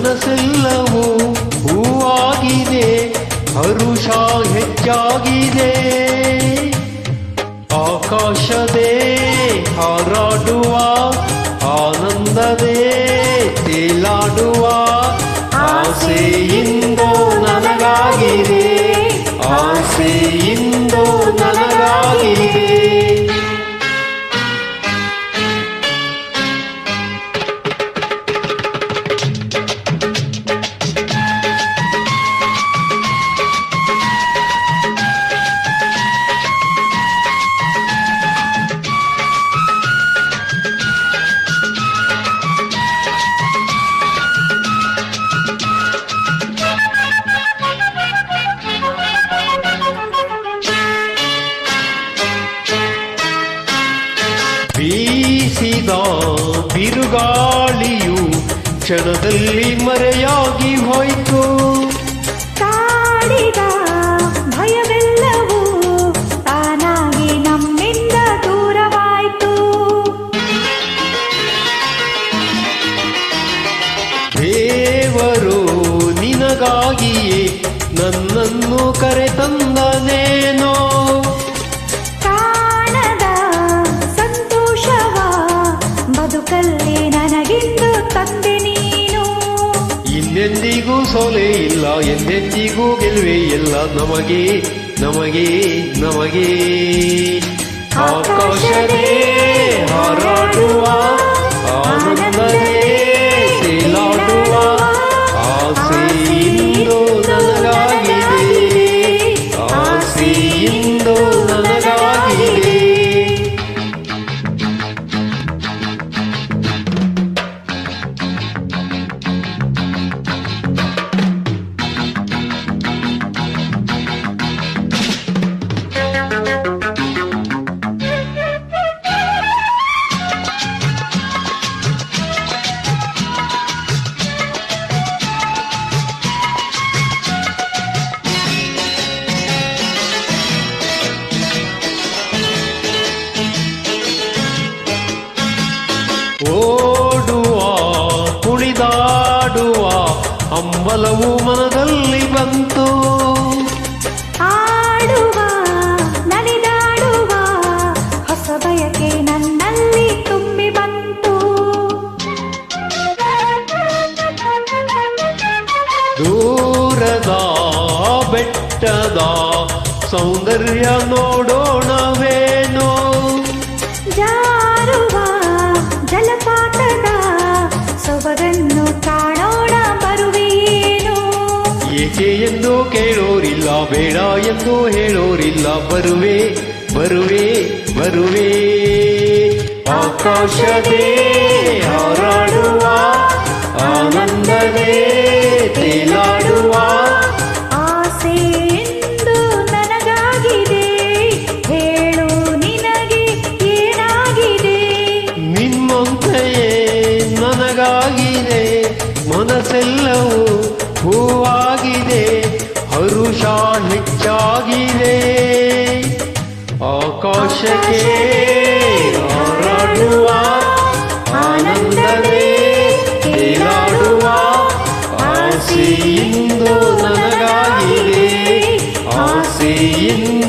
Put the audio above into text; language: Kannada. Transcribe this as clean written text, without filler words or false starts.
ಮನಸ್ಸೆಲ್ಲವೂ ಹೂವಾಗಿದೆ, ಹರುಷ ಹೆಚ್ಚಾಗಿದೆ. ಆಕಾಶದೇ ಹಾರಾಡುವ, ಆನಂದದೇ ತೇಲಾಡುವ ಆಸೆಯಿಂದು ನನಗಾಗಿದೆ, ಆಸೆಯಿಂದು ನನಗಾಗಿದೆ. ಬೀಸಿದ ಬಿರುಗಾಳಿಯು ಕ್ಷಣದಲ್ಲಿ ಮರೆಯಾಗಿ ಹೋಯಿತು. ಕಾಡಿದ ಭಯವೆಲ್ಲವೂ ತಾನಾಗಿ ನಮ್ಮಿಂದ ದೂರವಾಯಿತು. ದೇವರು ನಿನಗಾಗಿಯೇ ನನ್ನನ್ನು ಕರೆತಂದನೇನೋ, ಬದುಕಲ್ಲಿ ನನಗಿಂದು ತಂದೆ ನೀನು. ಇನ್ನೆಂದಿಗೂ ಸೋಲೆ ಇಲ್ಲ, ಎಂದೆಂದಿಗೂ ಗೆಲುವೆ ಇಲ್ಲ ನಮಗೆ ನಮಗೆ ನಮಗೆ. ಆಕಾಶವೇ ಹಾರಾಡುವ, ಆನಂದವೇ ತೇಲಾಡುವ ಆಸೆಯಿಂದು ನನಗಾಗಿದೆ, ಆಸೆಯಿಂದು ನನಗಾಗಿದೆ. ಓಡುವ ಕುಣಿದಾಡುವ ಹಂಬಲವು ಮನದಲ್ಲಿ ಬಂತು. ಆಡುವ ನಲಿದಾಡುವ ಹೊಸ ಬಯಕೆ ನನ್ನಲ್ಲಿ ತುಂಬಿ ಬಂತು. ದೂರದ ಬೆಟ್ಟದ ಸೌಂದರ್ಯ ನೋಡೋಣವೇನೋ, ಜಾರುವ ಜಲಪಾತದ ಸೊಬಗನ್ನು ಕಾಣೋಣ ಬರುವೇನು. ಏಕೆ ಎಂದು ಕೇಳೋರಿಲ್ಲ, ಬೇಡ ಎಂದು ಹೇಳೋರಿಲ್ಲ, ಬರುವೆ ಬರುವೆ ಬರುವೆ. ಆಕಾಶದೇ ಹಾರಾಡುವ, ಆನಂದದೇ ತೇಲಾಡುವ ಆಸೆಯಿಂದ ನನಗಾಗಿದೆ, ಹೇಳು ನಿನಗೆ ಏನಾಗಿದೆ. ನಿಮ್ಮಂತೆಯೇ ನನಗಾಗಿದೆ, ಮನಸ್ಸೆಲ್ಲವೂ ಹೂವಾಗಿದೆ, ಹರುಷ ಹೆಚ್ಚಾಗಿದೆ. ಆಕಾಶಕ್ಕೆ ಹಾರಾಡುವ, ಆನಂದವೇ ತೇಲಾಡುವ ಆಸೆಯಿಂದು ನನಗಾಗಿದೆ, ಆಸೆಯಿಂದ